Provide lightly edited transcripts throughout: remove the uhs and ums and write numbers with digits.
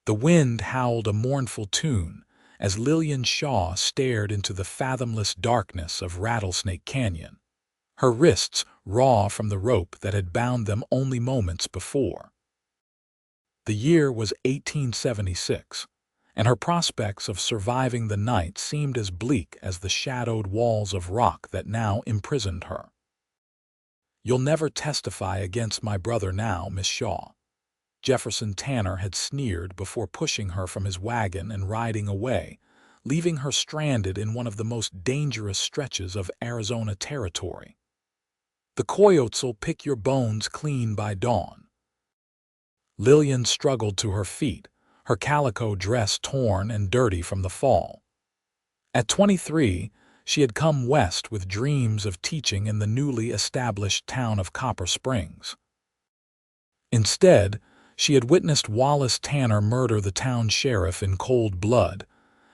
The wind howled a mournful tune as Lillian Shaw stared into the fathomless darkness of Rattlesnake Canyon, her wrists raw from the rope that had bound them only moments before. The year was 1876, and her prospects of surviving the night seemed as bleak as the shadowed walls of rock that now imprisoned her. "You'll never testify against my brother now, Miss Shaw," Jefferson Tanner had sneered before pushing her from his wagon and riding away, leaving her stranded in one of the most dangerous stretches of Arizona territory. "The coyotes'll pick your bones clean by dawn." Lillian struggled to her feet, her calico dress torn and dirty from the fall. At 23, she had come west with dreams of teaching in the newly established town of Copper Springs. Instead, she had witnessed Wallace Tanner murder the town sheriff in cold blood,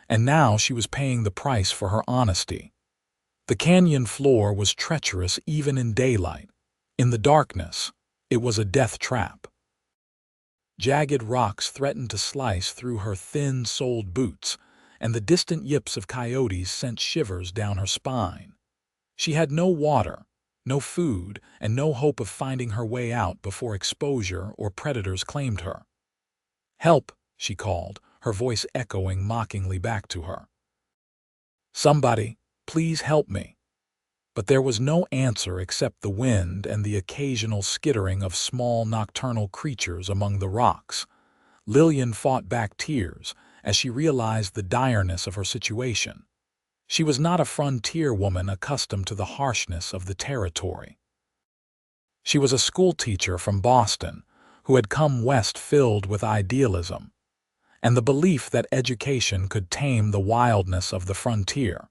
and now she was paying the price for her honesty. The canyon floor was treacherous even in daylight. In the darkness, it was a death trap. Jagged rocks threatened to slice through her thin-soled boots, and the distant yips of coyotes sent shivers down her spine. She had no water, no food, and no hope of finding her way out before exposure or predators claimed her. "Help," she called, her voice echoing mockingly back to her. "Somebody, please help me." But there was no answer except the wind and the occasional skittering of small nocturnal creatures among the rocks. Lillian fought back tears as she realized the direness of her situation. She was not a frontier woman accustomed to the harshness of the territory. She was a schoolteacher from Boston who had come west filled with idealism and the belief that education could tame the wildness of the frontier.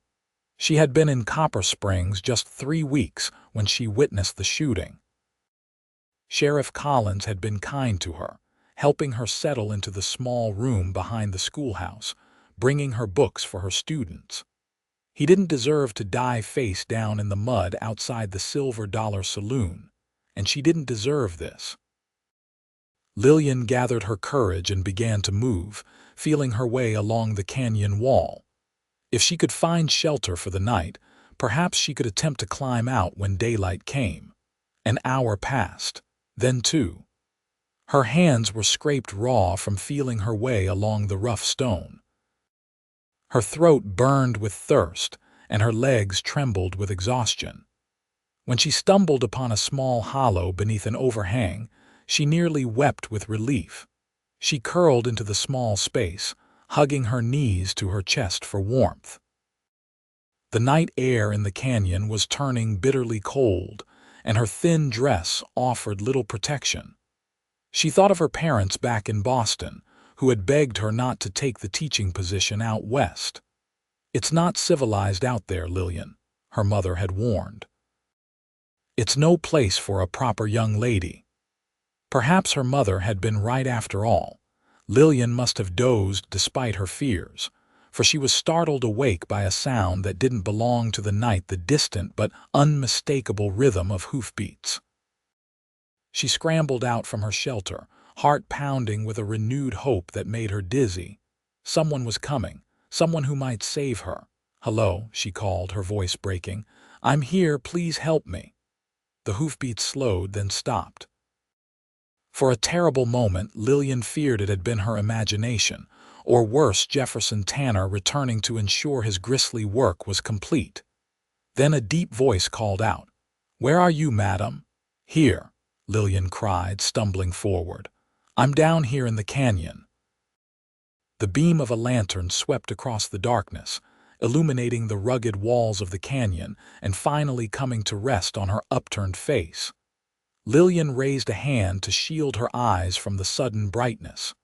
She had been in Copper Springs just 3 weeks when she witnessed the shooting. Sheriff Collins had been kind to her, helping her settle into the small room behind the schoolhouse, bringing her books for her students. He didn't deserve to die face down in the mud outside the Silver Dollar Saloon, and she didn't deserve this. Lillian gathered her courage and began to move, feeling her way along the canyon wall. If she could find shelter for the night, perhaps she could attempt to climb out when daylight came. An hour passed, then 2. Her hands were scraped raw from feeling her way along the rough stone. Her throat burned with thirst, and her legs trembled with exhaustion. When she stumbled upon a small hollow beneath an overhang, she nearly wept with relief. She curled into the small space, hugging her knees to her chest for warmth. The night air in the canyon was turning bitterly cold, and her thin dress offered little protection. She thought of her parents back in Boston, who had begged her not to take the teaching position out west. "It's not civilized out there, Lillian," her mother had warned. "It's no place for a proper young lady." Perhaps her mother had been right after all. Lillian must have dozed despite her fears, for she was startled awake by a sound that didn't belong to the night, the distant but unmistakable rhythm of hoofbeats. She scrambled out from her shelter, heart pounding with a renewed hope that made her dizzy. Someone was coming, someone who might save her. "Hello," she called, her voice breaking. "I'm here, please help me." The hoofbeats slowed, then stopped. For a terrible moment, Lillian feared it had been her imagination, or worse, Jefferson Tanner returning to ensure his grisly work was complete. Then a deep voice called out, "Where are you, madam?" "Here," Lillian cried, stumbling forward. "I'm down here in the canyon." The beam of a lantern swept across the darkness, illuminating the rugged walls of the canyon and finally coming to rest on her upturned face. Lillian raised a hand to shield her eyes from the sudden brightness.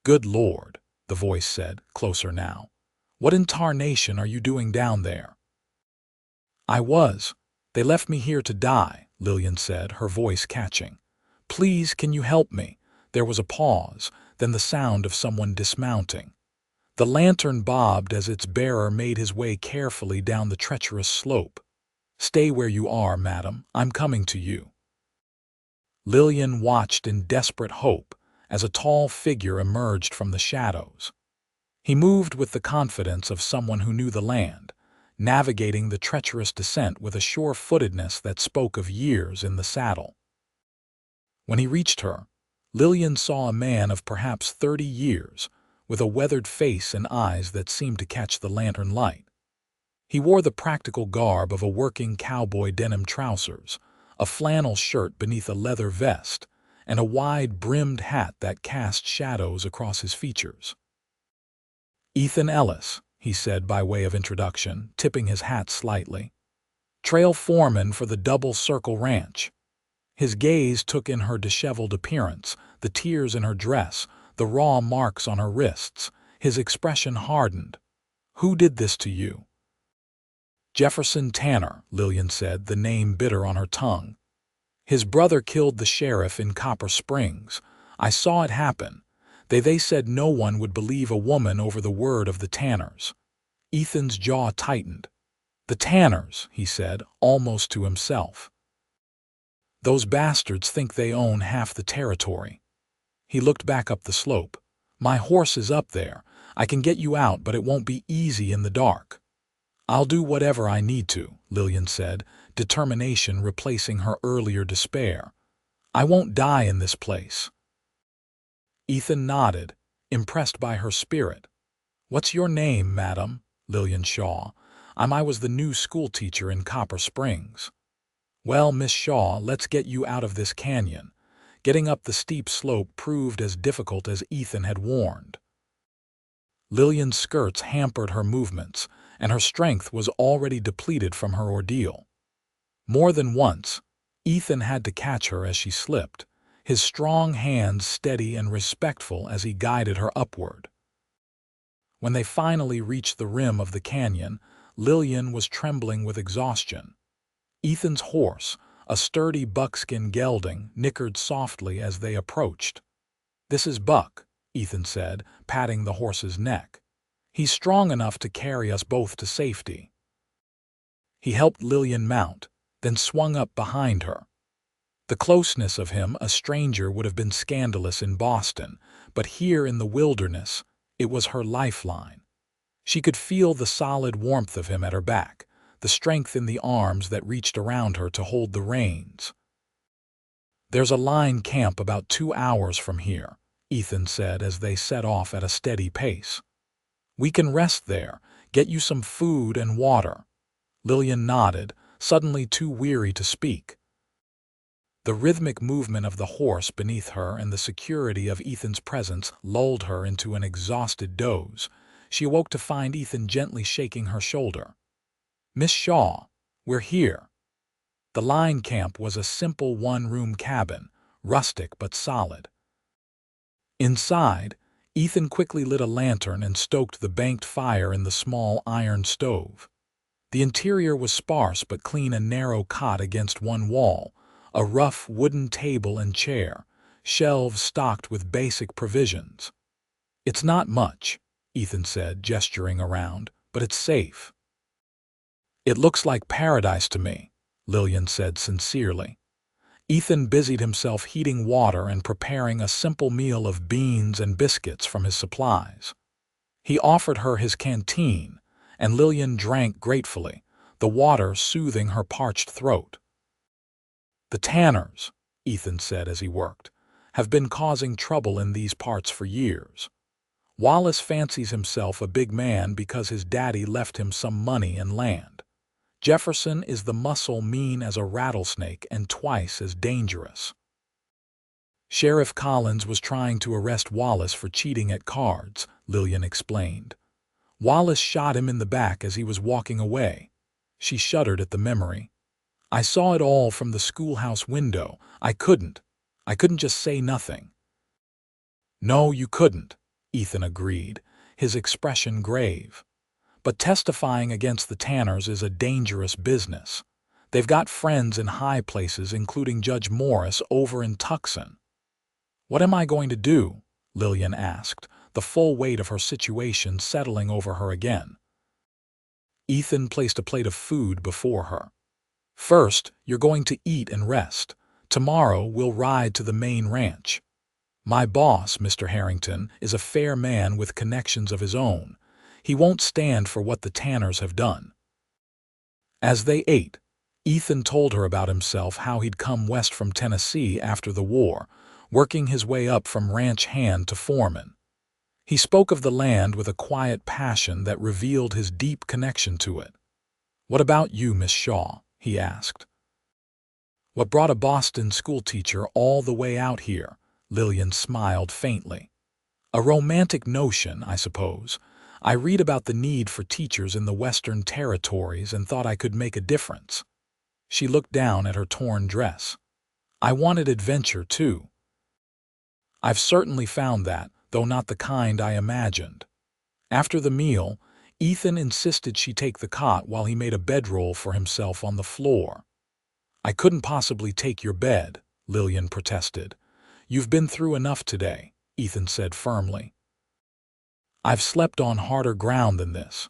"Good Lord," the voice said, closer now. "What in tarnation are you doing down there?" They left me here to die," Lillian said, her voice catching. "Please, can you help me?" There was a pause, then the sound of someone dismounting. The lantern bobbed as its bearer made his way carefully down the treacherous slope. "Stay where you are, madam. I'm coming to you." Lillian watched in desperate hope as a tall figure emerged from the shadows. He moved with the confidence of someone who knew the land, navigating the treacherous descent with a sure-footedness that spoke of years in the saddle. When he reached her, Lillian saw a man of perhaps 30 years, with a weathered face and eyes that seemed to catch the lantern light. He wore the practical garb of a working cowboy, denim trousers, a flannel shirt beneath a leather vest, and a wide-brimmed hat that cast shadows across his features. "Ethan Ellis," he said by way of introduction, tipping his hat slightly. "Trail foreman for the Double Circle Ranch." His gaze took in her disheveled appearance, the tears in her dress, the raw marks on her wrists. His expression hardened. "Who did this to you?" "Jefferson Tanner," Lillian said, the name bitter on her tongue. "His brother killed the sheriff in Copper Springs. I saw it happen. They said no one would believe a woman over the word of the Tanners." Ethan's jaw tightened. "The Tanners," he said, almost to himself. "Those bastards think they own half the territory." He looked back up the slope. "My horse is up there. I can get you out, but it won't be easy in the dark." "I'll do whatever I need to," Lillian said, determination replacing her earlier despair. "I won't die in this place." Ethan nodded, impressed by her spirit. "What's your name, madam?" "Lillian Shaw. I was the new schoolteacher in Copper Springs." "Well, Miss Shaw, let's get you out of this canyon." Getting up the steep slope proved as difficult as Ethan had warned. Lillian's skirts hampered her movements, and her strength was already depleted from her ordeal. More than once, Ethan had to catch her as she slipped, his strong hands steady and respectful as he guided her upward. When they finally reached the rim of the canyon, Lillian was trembling with exhaustion. Ethan's horse, a sturdy buckskin gelding, nickered softly as they approached. "This is Buck," Ethan said, patting the horse's neck. "He's strong enough to carry us both to safety." He helped Lillian mount, then swung up behind her. The closeness of him, a stranger, would have been scandalous in Boston, but here in the wilderness, it was her lifeline. She could feel the solid warmth of him at her back, the strength in the arms that reached around her to hold the reins. "There's a line camp about 2 hours from here," Ethan said as they set off at a steady pace. "We can rest there, get you some food and water." Lillian nodded, suddenly too weary to speak. The rhythmic movement of the horse beneath her and the security of Ethan's presence lulled her into an exhausted doze. She awoke to find Ethan gently shaking her shoulder. "Miss Shaw, we're here." The line camp was a simple one-room cabin, rustic but solid. Inside, Ethan quickly lit a lantern and stoked the banked fire in the small iron stove. The interior was sparse but clean: a narrow cot against one wall, a rough wooden table and chair, shelves stocked with basic provisions. "It's not much," Ethan said, gesturing around, "but it's safe." "It looks like paradise to me," Lillian said sincerely. Ethan busied himself heating water and preparing a simple meal of beans and biscuits from his supplies. He offered her his canteen, and Lillian drank gratefully, the water soothing her parched throat. "The Tanners," Ethan said as he worked, "have been causing trouble in these parts for years. Wallace fancies himself a big man because his daddy left him some money and land. Jefferson is the muscle, mean as a rattlesnake and twice as dangerous. Sheriff Collins was trying to arrest Wallace for cheating at cards," Lillian explained. "Wallace shot him in the back as he was walking away." She shuddered at the memory. "I saw it all from the schoolhouse window. I couldn't just say nothing." "No, you couldn't," Ethan agreed, his expression grave. "But testifying against the Tanners is a dangerous business. They've got friends in high places, including Judge Morris over in Tucson." "What am I going to do?" Lillian asked, the full weight of her situation settling over her again. Ethan placed a plate of food before her. "First, you're going to eat and rest. Tomorrow we'll ride to the main ranch." My boss, Mr. Harrington, is a fair man with connections of his own. He won't stand for what the Tanners have done." As they ate, Ethan told her about himself, how he'd come west from Tennessee after the war, working his way up from ranch hand to foreman. He spoke of the land with a quiet passion that revealed his deep connection to it. "What about you, Miss Shaw?" he asked. "What brought a Boston schoolteacher all the way out here?" Lillian smiled faintly. "A romantic notion, I suppose. I read about the need for teachers in the Western Territories and thought I could make a difference." She looked down at her torn dress. "I wanted adventure, too. I've certainly found that, though not the kind I imagined." After the meal, Ethan insisted she take the cot while he made a bedroll for himself on the floor. "I couldn't possibly take your bed," Lillian protested. "You've been through enough today," Ethan said firmly. "I've slept on harder ground than this."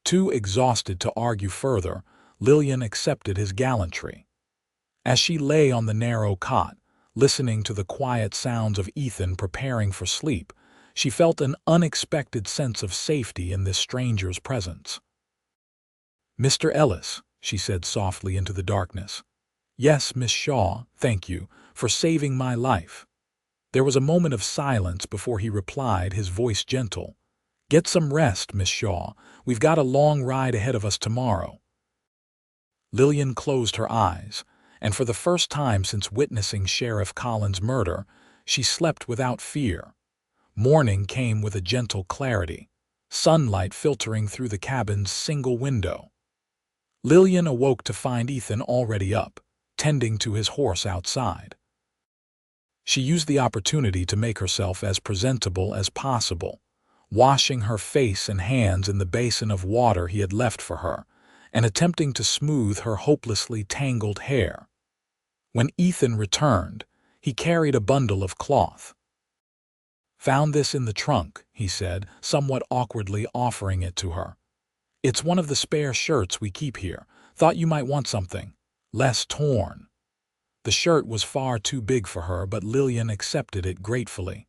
Too exhausted to argue further, Lillian accepted his gallantry. As she lay on the narrow cot, listening to the quiet sounds of Ethan preparing for sleep, she felt an unexpected sense of safety in this stranger's presence. "Mr. Ellis," she said softly into the darkness. "Yes, Miss Shaw, thank you, for saving my life." There was a moment of silence before he replied, his voice gentle. "Get some rest, Miss Shaw. We've got a long ride ahead of us tomorrow." Lillian closed her eyes, and for the first time since witnessing Sheriff Collins' murder, she slept without fear. Morning came with a gentle clarity, sunlight filtering through the cabin's single window. Lillian awoke to find Ethan already up, tending to his horse outside. She used the opportunity to make herself as presentable as possible, washing her face and hands in the basin of water he had left for her, and attempting to smooth her hopelessly tangled hair. When Ethan returned, he carried a bundle of cloth. "Found this in the trunk," he said, somewhat awkwardly offering it to her. "It's one of the spare shirts we keep here. Thought you might want something less torn." The shirt was far too big for her, but Lillian accepted it gratefully.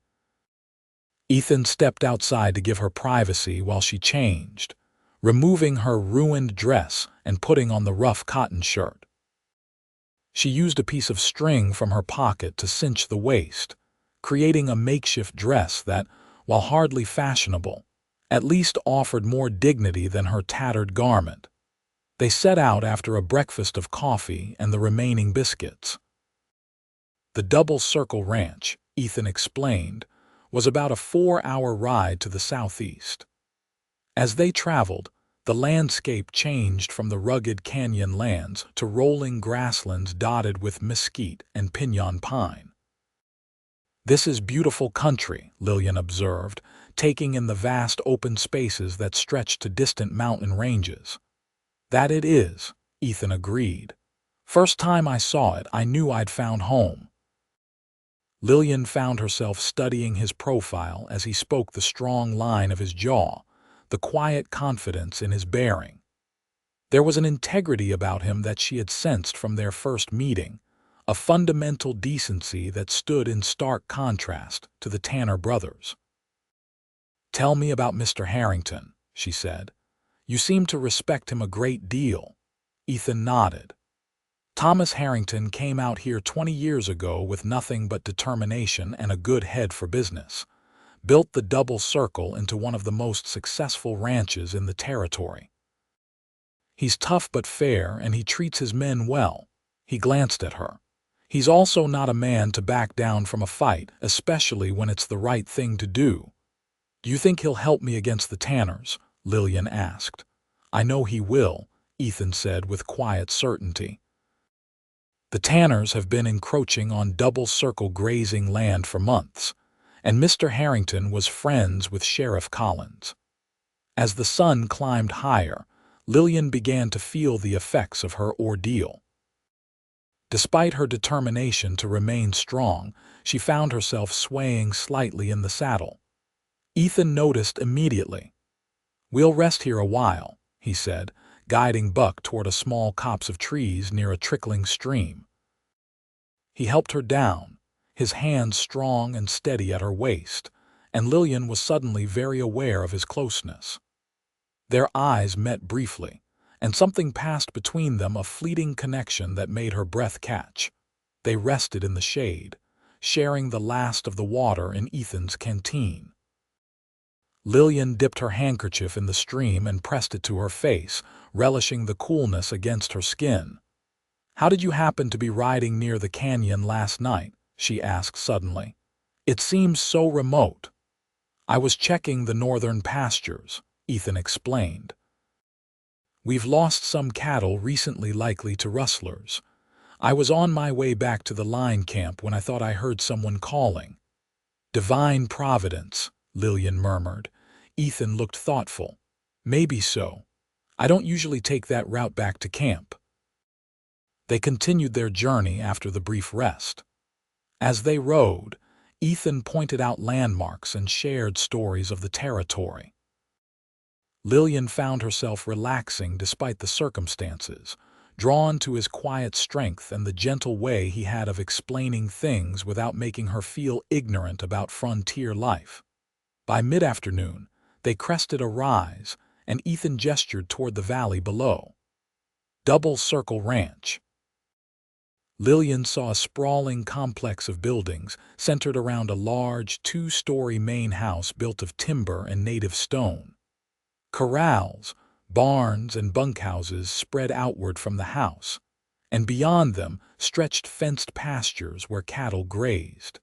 Ethan stepped outside to give her privacy while she changed, removing her ruined dress and putting on the rough cotton shirt. She used a piece of string from her pocket to cinch the waist, creating a makeshift dress that, while hardly fashionable, at least offered more dignity than her tattered garment. They set out after a breakfast of coffee and the remaining biscuits. The Double Circle Ranch, Ethan explained, was about a 4-hour ride to the southeast. As they traveled, the landscape changed from the rugged canyon lands to rolling grasslands dotted with mesquite and piñon pine. "This is beautiful country," Lillian observed, taking in the vast open spaces that stretched to distant mountain ranges. "That it is," Ethan agreed. "First time I saw it, I knew I'd found home." Lillian found herself studying his profile as he spoke, the strong line of his jaw, the quiet confidence in his bearing. There was an integrity about him that she had sensed from their first meeting, a fundamental decency that stood in stark contrast to the Tanner brothers. "Tell me about Mr. Harrington," she said. "You seem to respect him a great deal." Ethan nodded. "Thomas Harrington came out here 20 years ago with nothing but determination and a good head for business. Built the Double Circle into one of the most successful ranches in the territory. He's tough but fair, and he treats his men well." He glanced at her. "He's also not a man to back down from a fight, especially when it's the right thing to do." "Do you think he'll help me against the Tanners?" Lillian asked. "I know he will," Ethan said with quiet certainty. "The Tanners have been encroaching on Double Circle grazing land for months, and Mr. Harrington was friends with Sheriff Collins." As the sun climbed higher, Lillian began to feel the effects of her ordeal. Despite her determination to remain strong, she found herself swaying slightly in the saddle. Ethan noticed immediately. "We'll rest here a while," he said, guiding Buck toward a small copse of trees near a trickling stream. He helped her down, his hands strong and steady at her waist, and Lillian was suddenly very aware of his closeness. Their eyes met briefly, and something passed between them, a fleeting connection that made her breath catch. They rested in the shade, sharing the last of the water in Ethan's canteen. Lillian dipped her handkerchief in the stream and pressed it to her face, relishing the coolness against her skin. "How did you happen to be riding near the canyon last night?" she asked suddenly. "It seems so remote." "I was checking the northern pastures," Ethan explained. "We've lost some cattle recently likely to rustlers. I was on my way back to the line camp when I thought I heard someone calling." "Divine providence," Lillian murmured. Ethan looked thoughtful. "Maybe so. I don't usually take that route back to camp." They continued their journey after the brief rest. As they rode, Ethan pointed out landmarks and shared stories of the territory. Lillian found herself relaxing despite the circumstances, drawn to his quiet strength and the gentle way he had of explaining things without making her feel ignorant about frontier life. By mid-afternoon, they crested a rise, and Ethan gestured toward the valley below. Double Circle Ranch. Lillian saw a sprawling complex of buildings centered around a large two-story main house built of timber and native stone. Corrals, barns, and bunkhouses spread outward from the house, and beyond them stretched fenced pastures where cattle grazed.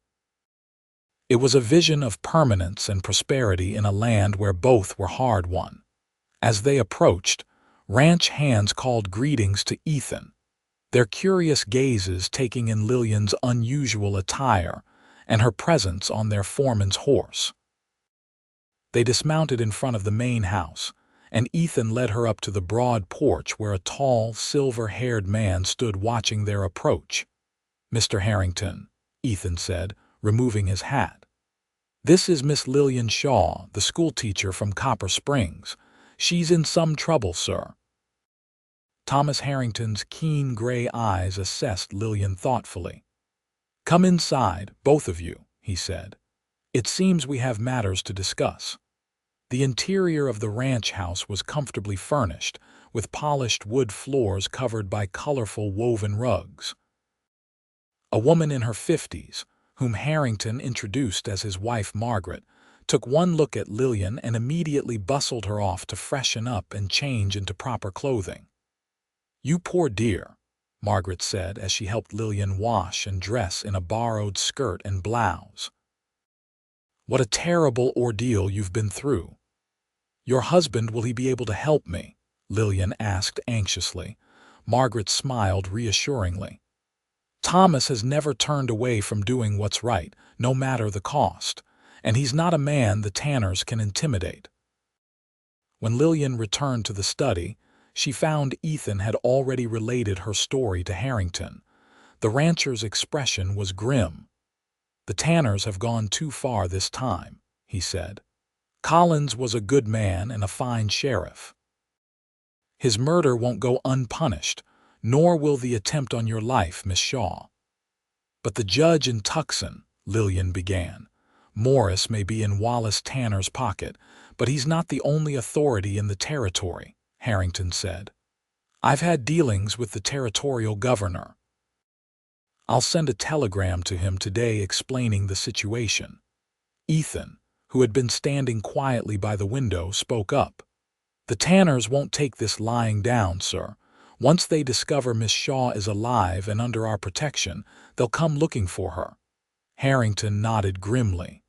It was a vision of permanence and prosperity in a land where both were hard-won. As they approached, ranch hands called greetings to Ethan, their curious gazes taking in Lillian's unusual attire and her presence on their foreman's horse. They dismounted in front of the main house, and Ethan led her up to the broad porch where a tall, silver-haired man stood watching their approach. "Mr. Harrington," Ethan said, removing his hat. "This is Miss Lillian Shaw, the schoolteacher from Copper Springs. She's in some trouble, sir." Thomas Harrington's keen gray eyes assessed Lillian thoughtfully. "Come inside, both of you," he said. "It seems we have matters to discuss." The interior of the ranch house was comfortably furnished, with polished wood floors covered by colorful woven rugs. A woman in her 50s, whom Harrington introduced as his wife Margaret, took one look at Lillian and immediately bustled her off to freshen up and change into proper clothing. "You poor dear," Margaret said as she helped Lillian wash and dress in a borrowed skirt and blouse. "What a terrible ordeal you've been through." "Your husband, will he be able to help me?" Lillian asked anxiously. Margaret smiled reassuringly. "Thomas has never turned away from doing what's right, no matter the cost, and he's not a man the Tanners can intimidate." When Lillian returned to the study, she found Ethan had already related her story to Harrington. The rancher's expression was grim. "The Tanners have gone too far this time," he said. "Collins was a good man and a fine sheriff. His murder won't go unpunished, nor will the attempt on your life, Miss Shaw." "But the judge in Tucson," Lillian began. "Morris may be in Wallace Tanner's pocket, but he's not the only authority in the territory," Harrington said. "I've had dealings with the territorial governor. I'll send a telegram to him today explaining the situation." Ethan, who had been standing quietly by the window, spoke up. "The Tanners won't take this lying down, sir. Once they discover Miss Shaw is alive and under our protection, they'll come looking for her." Harrington nodded grimly.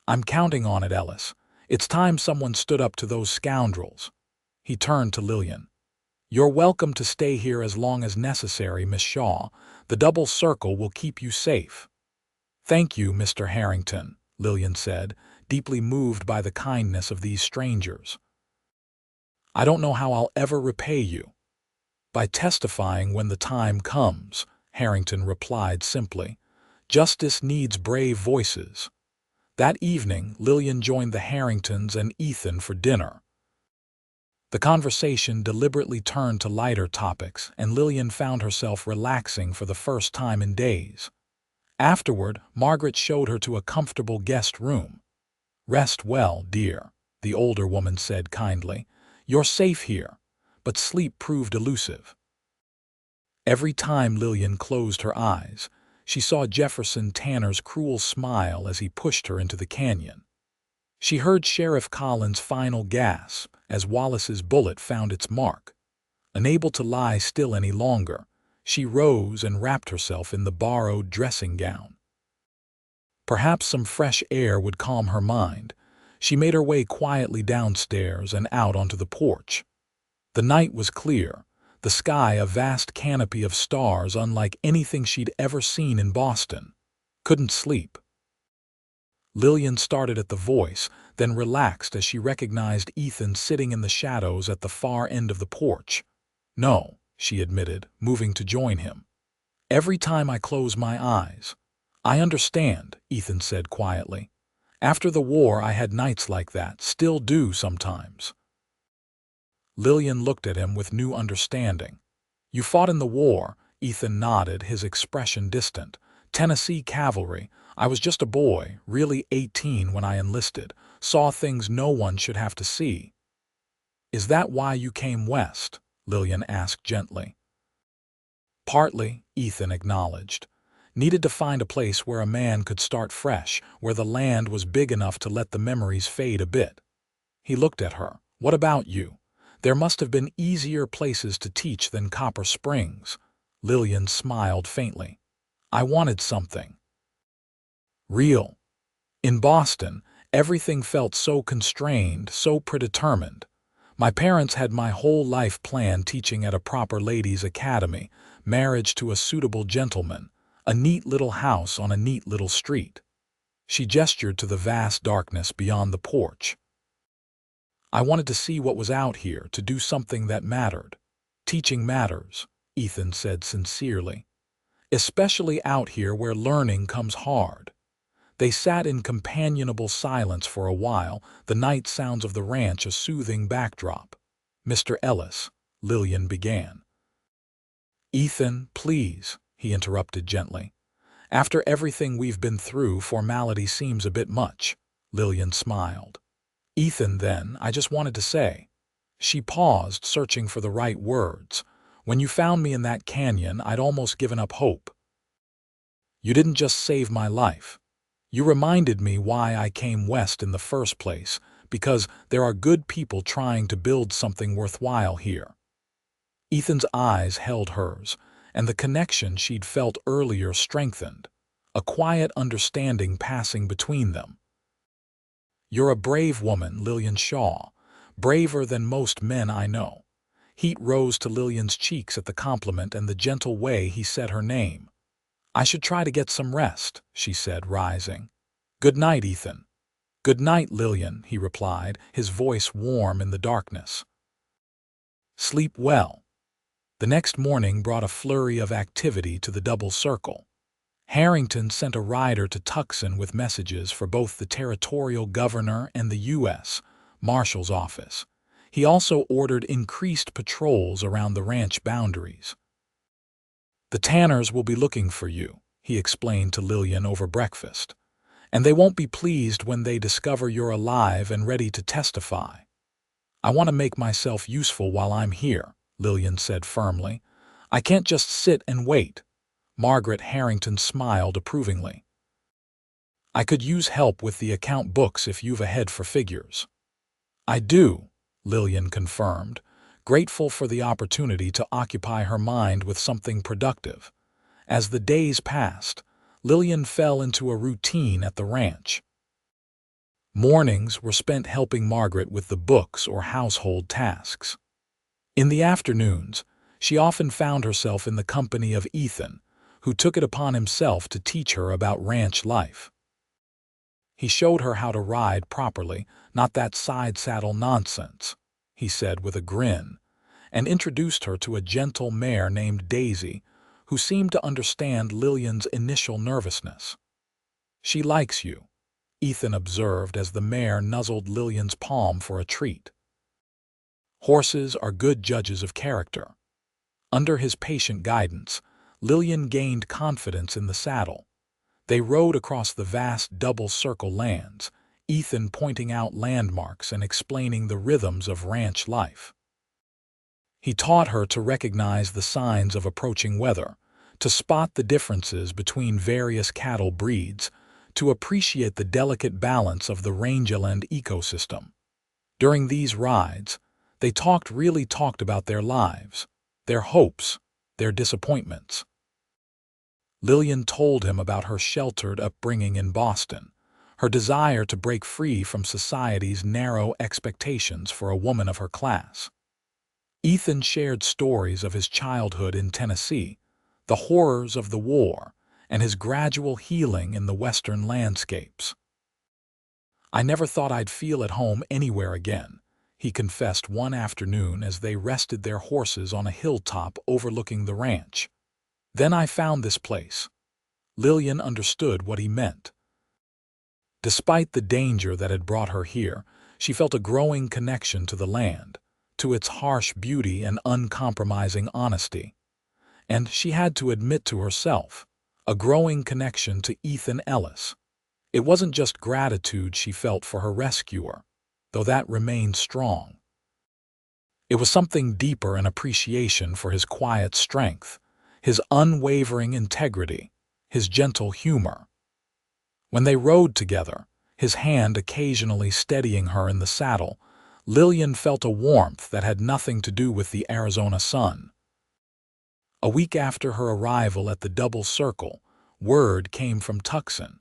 "I'm counting on it, Ellis. It's time someone stood up to those scoundrels." He turned to Lillian. "You're welcome to stay here as long as necessary, Miss Shaw. The double circle will keep you safe." "Thank you, Mr. Harrington," Lillian said, deeply moved by the kindness of these strangers. "I don't know how I'll ever repay you." "By testifying when the time comes," Harrington replied simply. "Justice needs brave voices." That evening, Lillian joined the Harringtons and Ethan for dinner. The conversation deliberately turned to lighter topics, and Lillian found herself relaxing for the first time in days. Afterward, Margaret showed her to a comfortable guest room. "Rest well, dear," the older woman said kindly. "You're safe here." But sleep proved elusive. Every time Lillian closed her eyes, she saw Jefferson Tanner's cruel smile as he pushed her into the canyon. She heard Sheriff Collins' final gasp as Wallace's bullet found its mark. Unable to lie still any longer, she rose and wrapped herself in the borrowed dressing gown. Perhaps some fresh air would calm her mind. She made her way quietly downstairs and out onto the porch. The night was clear, the sky a vast canopy of stars unlike anything she'd ever seen in Boston. Couldn't sleep. Lillian started at the voice, then relaxed as she recognized Ethan sitting in the shadows at the far end of the porch. "No," she admitted, moving to join him. "Every time I close my eyes." "I understand," Ethan said quietly. "After the war I had nights like that, still do sometimes." Lillian looked at him with new understanding. "You fought in the war," Ethan nodded, his expression distant. "Tennessee Cavalry. I was just a boy, really 18 when I enlisted. Saw things no one should have to see." "Is that why you came west?" Lillian asked gently. "Partly," Ethan acknowledged. "Needed to find a place where a man could start fresh, where the land was big enough to let the memories fade a bit." He looked at her. "What about you? There must have been easier places to teach than Copper Springs." Lillian smiled faintly. "I wanted something real. In Boston, everything felt so constrained, so predetermined. My parents had my whole life planned, teaching at a proper ladies' academy, marriage to a suitable gentleman, a neat little house on a neat little street." She gestured to the vast darkness beyond the porch. "I wanted to see what was out here, to do something that mattered." "Teaching matters," Ethan said sincerely. "Especially out here where learning comes hard." They sat in companionable silence for a while, the night sounds of the ranch a soothing backdrop. "Mr. Ellis," Lillian began. "Ethan, please," he interrupted gently. "After everything we've been through, formality seems a bit much." Lillian smiled. "Ethan, then, I just wanted to say." She paused, searching for the right words. "When you found me in that canyon, I'd almost given up hope. You didn't just save my life. You reminded me why I came west in the first place, because there are good people trying to build something worthwhile here." Ethan's eyes held hers, and the connection she'd felt earlier strengthened, a quiet understanding passing between them. "You're a brave woman, Lillian Shaw, braver than most men I know." Heat rose to Lillian's cheeks at the compliment and the gentle way he said her name. "I should try to get some rest," she said, rising. "Good night, Ethan." "Good night, Lillian," he replied, his voice warm in the darkness. "Sleep well." The next morning brought a flurry of activity to the double circle. Harrington sent a rider to Tucson with messages for both the territorial governor and the U.S. Marshal's office. He also ordered increased patrols around the ranch boundaries. "The Tanners will be looking for you," he explained to Lillian over breakfast. "And they won't be pleased when they discover you're alive and ready to testify." "I want to make myself useful while I'm here," Lillian said firmly. "I can't just sit and wait." Margaret Harrington smiled approvingly. "I could use help with the account books if you've a head for figures." "I do," Lillian confirmed, grateful for the opportunity to occupy her mind with something productive. As the days passed, Lillian fell into a routine at the ranch. Mornings were spent helping Margaret with the books or household tasks. In the afternoons, she often found herself in the company of Ethan, who took it upon himself to teach her about ranch life. He showed her how to ride properly, not that side saddle nonsense, he said with a grin, and introduced her to a gentle mare named Daisy, who seemed to understand Lillian's initial nervousness. "She likes you," Ethan observed as the mare nuzzled Lillian's palm for a treat. Horses are good judges of character. Under his patient guidance, Lillian gained confidence in the saddle. They rode across the vast double-circle lands, Ethan pointing out landmarks and explaining the rhythms of ranch life. He taught her to recognize the signs of approaching weather, to spot the differences between various cattle breeds, to appreciate the delicate balance of the rangeland ecosystem. During these rides, they really talked about their lives, their hopes, their disappointments. Lillian told him about her sheltered upbringing in Boston, her desire to break free from society's narrow expectations for a woman of her class. Ethan shared stories of his childhood in Tennessee, the horrors of the war, and his gradual healing in the Western landscapes. "I never thought I'd feel at home anywhere again," he confessed one afternoon as they rested their horses on a hilltop overlooking the ranch. "Then I found this place." Lillian understood what he meant. Despite the danger that had brought her here, she felt a growing connection to the land, to its harsh beauty and uncompromising honesty. And she had to admit to herself, a growing connection to Ethan Ellis. It wasn't just gratitude she felt for her rescuer, though that remained strong. It was something deeper, an appreciation for his quiet strength, his unwavering integrity, his gentle humor. When they rode together, his hand occasionally steadying her in the saddle, Lillian felt a warmth that had nothing to do with the Arizona sun. A week after her arrival at the Double Circle, word came from Tucson.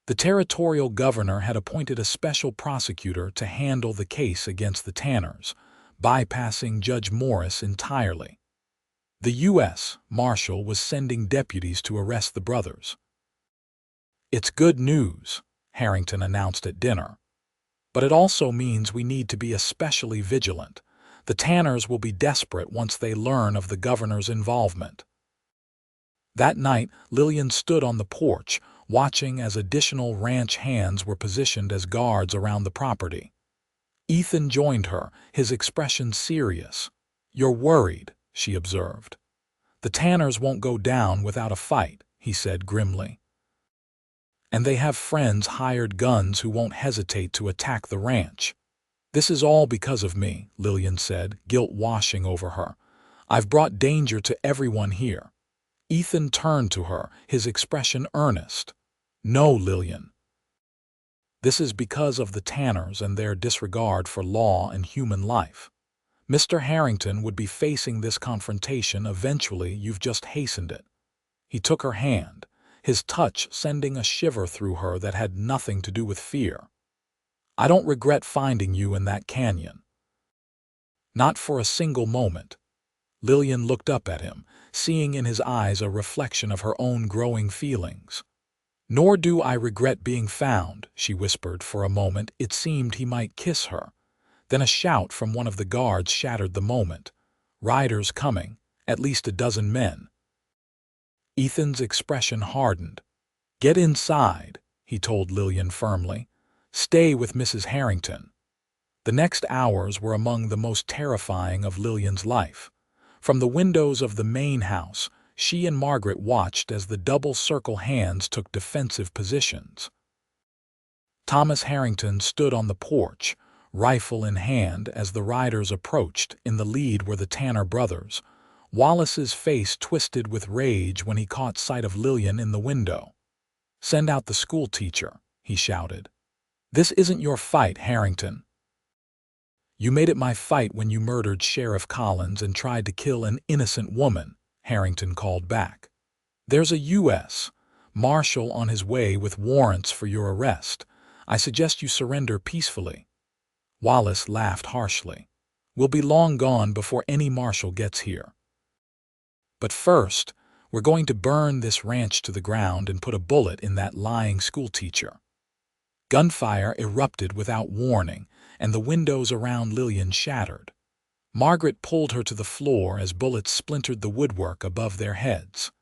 The territorial governor had appointed a special prosecutor to handle the case against the Tanners, bypassing Judge Morris entirely. The U.S. Marshal was sending deputies to arrest the brothers. "It's good news," Harrington announced at dinner. "But it also means we need to be especially vigilant. The Tanners will be desperate once they learn of the governor's involvement." That night, Lillian stood on the porch, watching as additional ranch hands were positioned as guards around the property. Ethan joined her, his expression serious. "You're worried," she observed. "The Tanners won't go down without a fight," he said grimly. "And they have friends hired guns who won't hesitate to attack the ranch." "This is all because of me," Lillian said, guilt washing over her. "I've brought danger to everyone here." Ethan turned to her, his expression earnest. "No, Lillian. This is because of the Tanners and their disregard for law and human life. Mr. Harrington would be facing this confrontation eventually. You've just hastened it." He took her hand, his touch sending a shiver through her that had nothing to do with fear. "I don't regret finding you in that canyon." "Not for a single moment." Lillian looked up at him, seeing in his eyes a reflection of her own growing feelings. "Nor do I regret being found," she whispered. For a moment it seemed he might kiss her. Then a shout from one of the guards shattered the moment. "Riders coming, at least a dozen men." Ethan's expression hardened. "Get inside," he told Lillian firmly. "Stay with Mrs. Harrington." The next hours were among the most terrifying of Lillian's life. From the windows of the main house, she and Margaret watched as the double-circle hands took defensive positions. Thomas Harrington stood on the porch, rifle in hand, as the riders approached. In the lead were the Tanner brothers. Wallace's face twisted with rage when he caught sight of Lillian in the window. "Send out the schoolteacher," he shouted. "This isn't your fight, Harrington." "You made it my fight when you murdered Sheriff Collins and tried to kill an innocent woman," Harrington called back. "There's a U.S. Marshal on his way with warrants for your arrest. I suggest you surrender peacefully." Wallace laughed harshly. "We'll be long gone before any marshal gets here. But first, we're going to burn this ranch to the ground and put a bullet in that lying schoolteacher." Gunfire erupted without warning, and the windows around Lillian shattered. Margaret pulled her to the floor as bullets splintered the woodwork above their heads.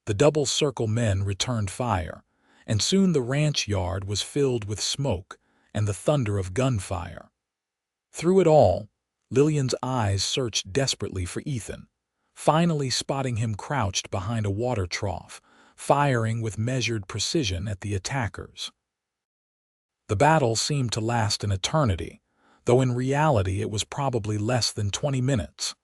The double-circle men returned fire, and soon the ranch yard was filled with smoke and the thunder of gunfire. Through it all, Lillian's eyes searched desperately for Ethan, finally spotting him crouched behind a water trough, firing with measured precision at the attackers. The battle seemed to last an eternity, though in reality it was probably less than 20 minutes.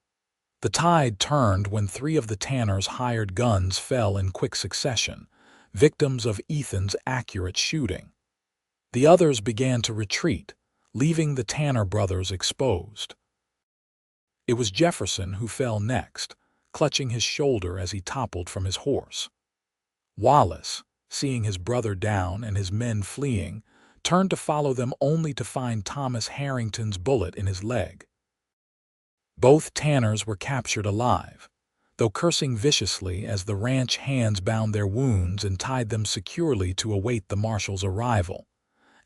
The tide turned when 3 of the Tanners' hired guns fell in quick succession, victims of Ethan's accurate shooting. The others began to retreat, leaving the Tanner brothers exposed. It was Jefferson who fell next, clutching his shoulder as he toppled from his horse. Wallace, seeing his brother down and his men fleeing, turned to follow them only to find Thomas Harrington's bullet in his leg. Both Tanners were captured alive, though cursing viciously as the ranch hands bound their wounds and tied them securely to await the marshal's arrival.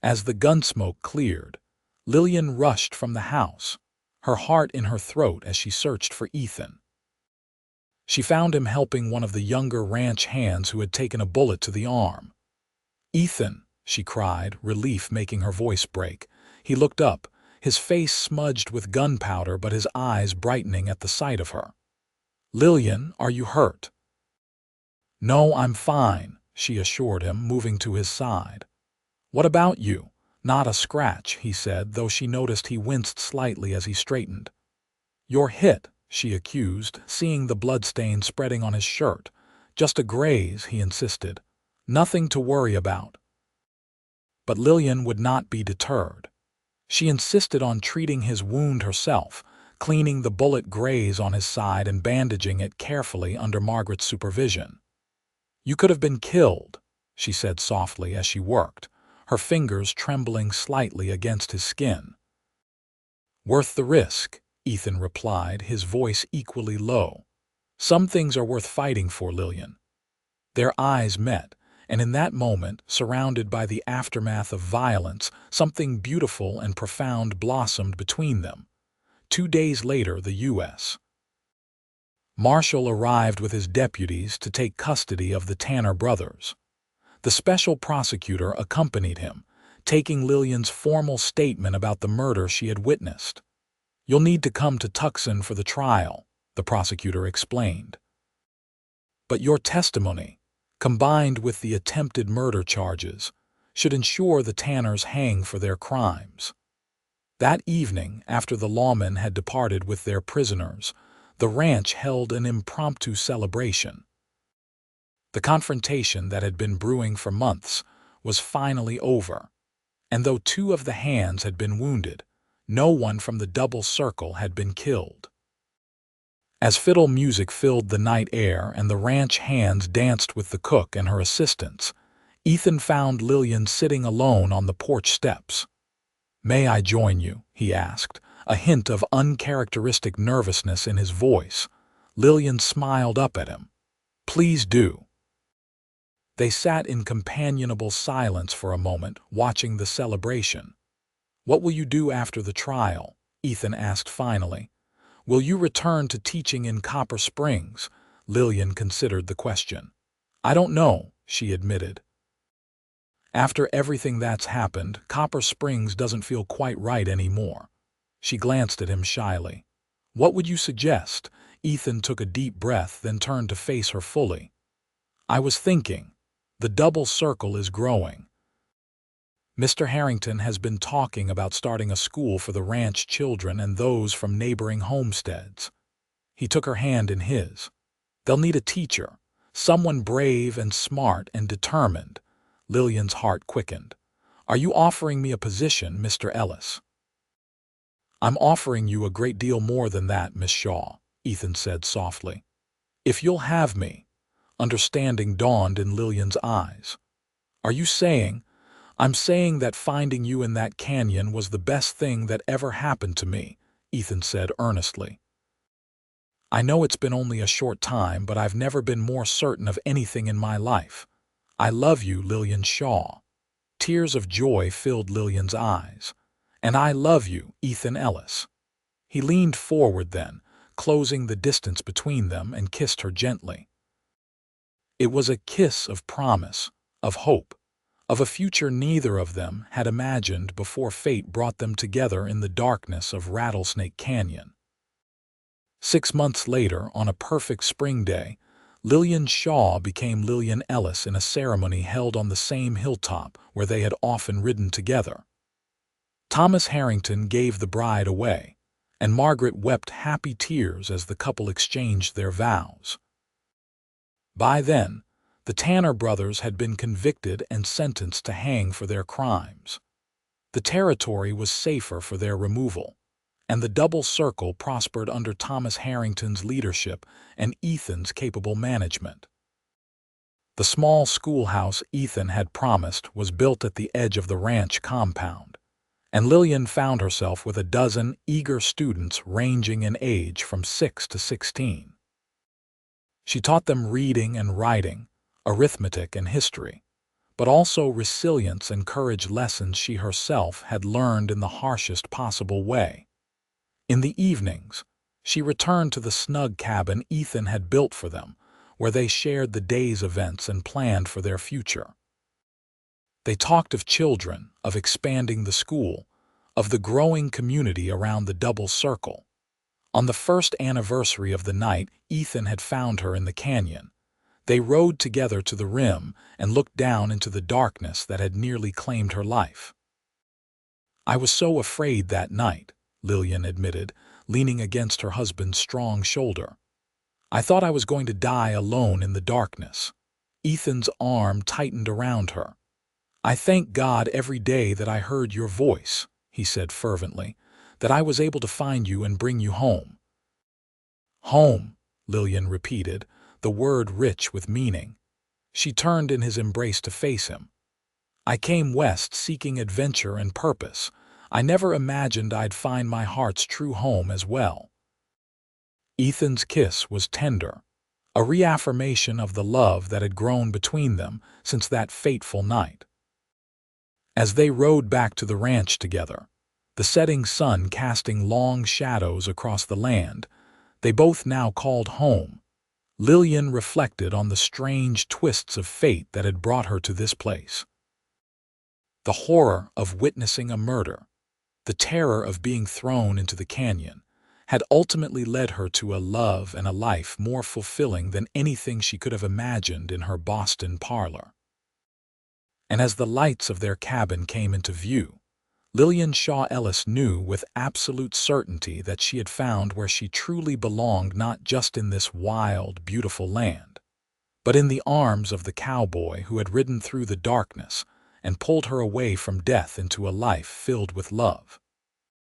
As the gunsmoke cleared, Lillian rushed from the house, her heart in her throat as she searched for Ethan. She found him helping one of the younger ranch hands who had taken a bullet to the arm. "Ethan," she cried, relief making her voice break. He looked up, his face smudged with gunpowder but his eyes brightening at the sight of her. "Lillian, are you hurt?" "No, I'm fine," she assured him, moving to his side. "What about you?" "Not a scratch," he said, though she noticed he winced slightly as he straightened. "You're hit," she accused, seeing the bloodstain spreading on his shirt. "Just a graze," he insisted. "Nothing to worry about." But Lillian would not be deterred. She insisted on treating his wound herself, cleaning the bullet graze on his side and bandaging it carefully under Margaret's supervision. "You could have been killed," she said softly as she worked, her fingers trembling slightly against his skin. "Worth the risk," Ethan replied, his voice equally low. "Some things are worth fighting for, Lillian." Their eyes met, and in that moment, surrounded by the aftermath of violence, something beautiful and profound blossomed between them. 2 days later, the U.S. Marshal arrived with his deputies to take custody of the Tanner brothers. The special prosecutor accompanied him, taking Lillian's formal statement about the murder she had witnessed. "You'll need to come to Tucson for the trial," the prosecutor explained. "But your testimony, combined with the attempted murder charges, should ensure the Tanners hang for their crimes." That evening, after the lawmen had departed with their prisoners, the ranch held an impromptu celebration. The confrontation that had been brewing for months was finally over, and though 2 of the hands had been wounded, no one from the double circle had been killed. As fiddle music filled the night air and the ranch hands danced with the cook and her assistants, Ethan found Lillian sitting alone on the porch steps. "May I join you?" he asked, a hint of uncharacteristic nervousness in his voice. Lillian smiled up at him. "Please do." They sat in companionable silence for a moment, watching the celebration. "What will you do after the trial?" Ethan asked finally. "Will you return to teaching in Copper Springs?" Lillian considered the question. "I don't know," she admitted. "After everything that's happened, Copper Springs doesn't feel quite right anymore." She glanced at him shyly. "What would you suggest?" Ethan took a deep breath, then turned to face her fully. "I was thinking, the double circle is growing. Mr. Harrington has been talking about starting a school for the ranch children and those from neighboring homesteads." He took her hand in his. "They'll need a teacher, someone brave and smart and determined." Lillian's heart quickened. "Are you offering me a position, Mr. Ellis?" "I'm offering you a great deal more than that, Miss Shaw," Ethan said softly. "If you'll have me." Understanding dawned in Lillian's eyes. "Are you saying—" "I'm saying that finding you in that canyon was the best thing that ever happened to me," Ethan said earnestly. "I know it's been only a short time, but I've never been more certain of anything in my life. I love you, Lillian Shaw." Tears of joy filled Lillian's eyes. "And I love you, Ethan Ellis." He leaned forward then, closing the distance between them, and kissed her gently. It was a kiss of promise, of hope, of a future neither of them had imagined before fate brought them together in the darkness of Rattlesnake Canyon. 6 months later, on a perfect spring day, Lillian Shaw became Lillian Ellis in a ceremony held on the same hilltop where they had often ridden together. Thomas Harrington gave the bride away, and Margaret wept happy tears as the couple exchanged their vows. By then, the Tanner brothers had been convicted and sentenced to hang for their crimes. The territory was safer for their removal, and the double circle prospered under Thomas Harrington's leadership and Ethan's capable management. The small schoolhouse Ethan had promised was built at the edge of the ranch compound, and Lillian found herself with a dozen eager students ranging in age from 6 to 16. She taught them reading and writing, arithmetic and history, but also resilience and courage lessons she herself had learned in the harshest possible way. In the evenings, she returned to the snug cabin Ethan had built for them, where they shared the day's events and planned for their future. They talked of children, of expanding the school, of the growing community around the double circle. On the first anniversary of the night Ethan had found her in the canyon, they rode together to the rim and looked down into the darkness that had nearly claimed her life. "I was so afraid that night," Lillian admitted, leaning against her husband's strong shoulder. "I thought I was going to die alone in the darkness." Ethan's arm tightened around her. "I thank God every day that I heard your voice," he said fervently, "that I was able to find you and bring you home." "Home," Lillian repeated, the word rich with meaning. She turned in his embrace to face him. "I came west seeking adventure and purpose. I never imagined I'd find my heart's true home as well." Ethan's kiss was tender, a reaffirmation of the love that had grown between them since that fateful night. As they rode back to the ranch together, the setting sun casting long shadows across the land they both now called home, Lillian reflected on the strange twists of fate that had brought her to this place. The horror of witnessing a murder, the terror of being thrown into the canyon, had ultimately led her to a love and a life more fulfilling than anything she could have imagined in her Boston parlor. And as the lights of their cabin came into view, Lillian Shaw Ellis knew with absolute certainty that she had found where she truly belonged, not just in this wild, beautiful land, but in the arms of the cowboy who had ridden through the darkness and pulled her away from death into a life filled with love.